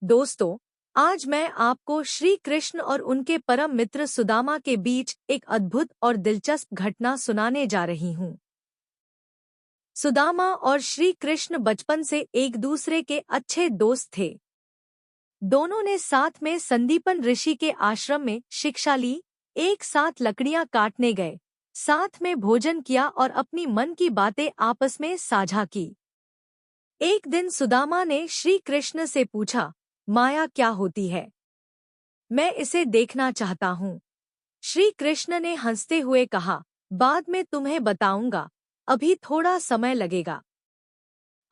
दोस्तों, आज मैं आपको श्री कृष्ण और उनके परम मित्र सुदामा के बीच एक अद्भुत और दिलचस्प घटना सुनाने जा रही हूँ। सुदामा और श्री कृष्ण बचपन से एक दूसरे के अच्छे दोस्त थे। दोनों ने साथ में संदीपन ऋषि के आश्रम में शिक्षा ली, एक साथ लकड़ियां काटने गए, साथ में भोजन किया और अपनी मन की बातें आपस में साझा की। एक दिन सुदामा ने श्री कृष्ण से पूछा, माया क्या होती है? मैं इसे देखना चाहता हूँ। श्री कृष्ण ने हंसते हुए कहा, बाद में तुम्हें बताऊंगा, अभी थोड़ा समय लगेगा।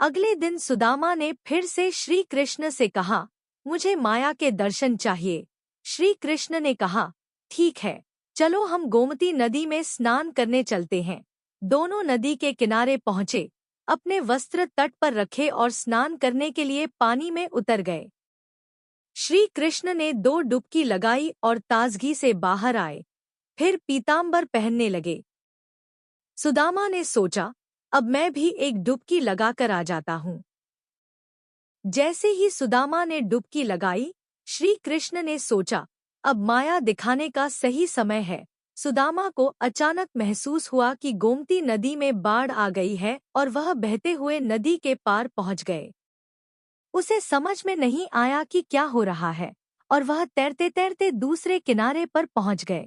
अगले दिन सुदामा ने फिर से श्री कृष्ण से कहा, मुझे माया के दर्शन चाहिए। श्री कृष्ण ने कहा, ठीक है, चलो हम गोमती नदी में स्नान करने चलते हैं। दोनों नदी के किनारे पहुंचे, अपने वस्त्र तट पर रखे और स्नान करने के लिए पानी में उतर गए। श्री कृष्ण ने 2 डुबकी लगाई और ताजगी से बाहर आए, फिर पीतांबर पहनने लगे। सुदामा ने सोचा, अब मैं भी एक डुबकी लगाकर आ जाता हूँ। जैसे ही सुदामा ने डुबकी लगाई, श्री कृष्ण ने सोचा, अब माया दिखाने का सही समय है। सुदामा को अचानक महसूस हुआ कि गोमती नदी में बाढ़ आ गई है और वह बहते हुए नदी के पार पहुंच गए। उसे समझ में नहीं आया कि क्या हो रहा है और वह तैरते तैरते दूसरे किनारे पर पहुंच गए।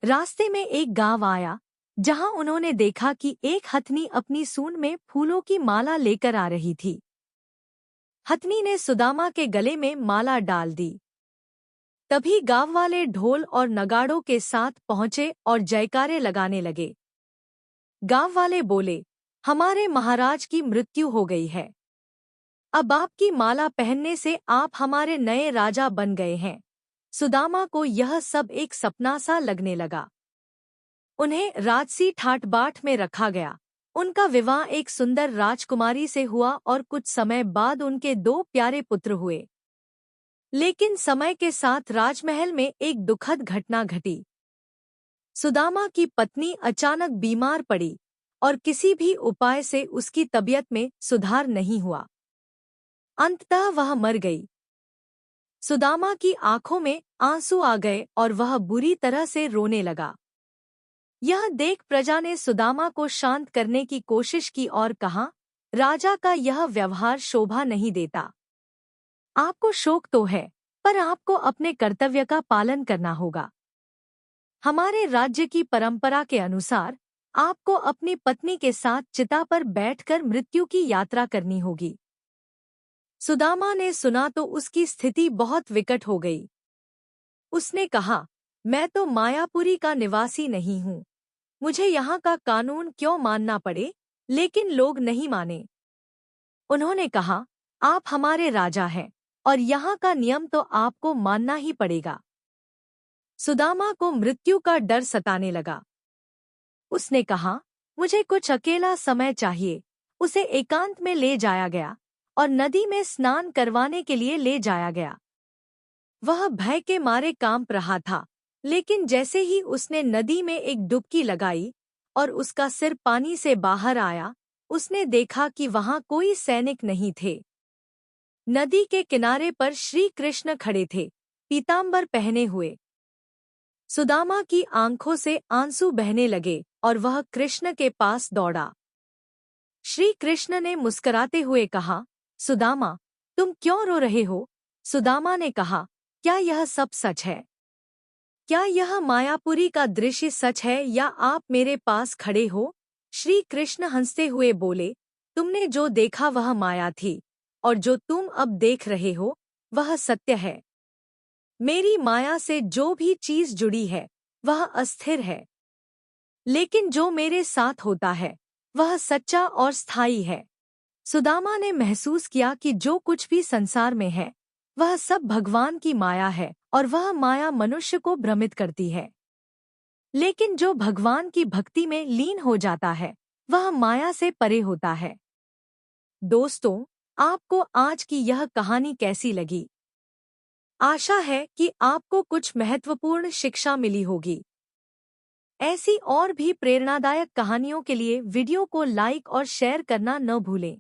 रास्ते में एक गांव आया, जहां उन्होंने देखा कि एक हथनी अपनी सूंड में फूलों की माला लेकर आ रही थी। हथनी ने सुदामा के गले में माला डाल दी। तभी गांव वाले ढोल और नगाड़ों के साथ पहुंचे और जयकारे लगाने लगे। गांव वाले बोले, हमारे महाराज की मृत्यु हो गई है। अब आपकी माला पहनने से आप हमारे नए राजा बन गए हैं। सुदामा को यह सब एक सपना सा लगने लगा। उन्हें राजसी ठाट बाट में रखा गया। उनका विवाह एक सुंदर राजकुमारी से हुआ और कुछ समय बाद उनके 2 प्यारे पुत्र हुए। लेकिन समय के साथ राजमहल में एक दुखद घटना घटी। सुदामा की पत्नी अचानक बीमार पड़ी और किसी भी उपाय से उसकी तबीयत में सुधार नहीं हुआ। अंततः वह मर गई। सुदामा की आंखों में आंसू आ गए और वह बुरी तरह से रोने लगा। यह देख प्रजा ने सुदामा को शांत करने की कोशिश की और कहा, राजा का यह व्यवहार शोभा नहीं देता। आपको शोक तो है, पर आपको अपने कर्तव्य का पालन करना होगा। हमारे राज्य की परंपरा के अनुसार आपको अपनी पत्नी के साथ चिता पर बैठकर मृत्यु की यात्रा करनी होगी। सुदामा ने सुना तो उसकी स्थिति बहुत विकट हो गई। उसने कहा, मैं तो मायापुरी का निवासी नहीं हूँ। मुझे यहाँ का कानून क्यों मानना पड़े, लेकिन लोग नहीं माने। उन्होंने कहा, आप हमारे राजा हैं और यहाँ का नियम तो आपको मानना ही पड़ेगा। सुदामा को मृत्यु का डर सताने लगा। उसने कहा, मुझे कुछ अकेला समय चाहिए। उसे एकांत में ले जाया गया और नदी में स्नान करवाने के लिए ले जाया गया। वह भय के मारे कांप रहा था, लेकिन जैसे ही उसने नदी में एक डुबकी लगाई और उसका सिर पानी से बाहर आया, उसने देखा कि वहां कोई सैनिक नहीं थे। नदी के किनारे पर श्री कृष्ण खड़े थे, पीतांबर पहने हुए। सुदामा की आंखों से आंसू बहने लगे और वह कृष्ण के पास दौड़ा। श्री कृष्ण ने मुस्कुराते हुए कहा, सुदामा, तुम क्यों रो रहे हो? सुदामा ने कहा, क्या यह सब सच है? क्या यह मायापुरी का दृश्य सच है या आप मेरे पास खड़े हो? श्री कृष्ण हंसते हुए बोले, तुमने जो देखा वह माया थी और जो तुम अब देख रहे हो वह सत्य है। मेरी माया से जो भी चीज जुड़ी है वह अस्थिर है, लेकिन जो मेरे साथ होता है वह सच्चा और स्थायी है। सुदामा ने महसूस किया कि जो कुछ भी संसार में है वह सब भगवान की माया है और वह माया मनुष्य को भ्रमित करती है। लेकिन जो भगवान की भक्ति में लीन हो जाता है वह माया से परे होता है। दोस्तों, आपको आज की यह कहानी कैसी लगी? आशा है कि आपको कुछ महत्वपूर्ण शिक्षा मिली होगी। ऐसी और भी प्रेरणादायक कहानियों के लिए वीडियो को लाइक और शेयर करना न भूलें।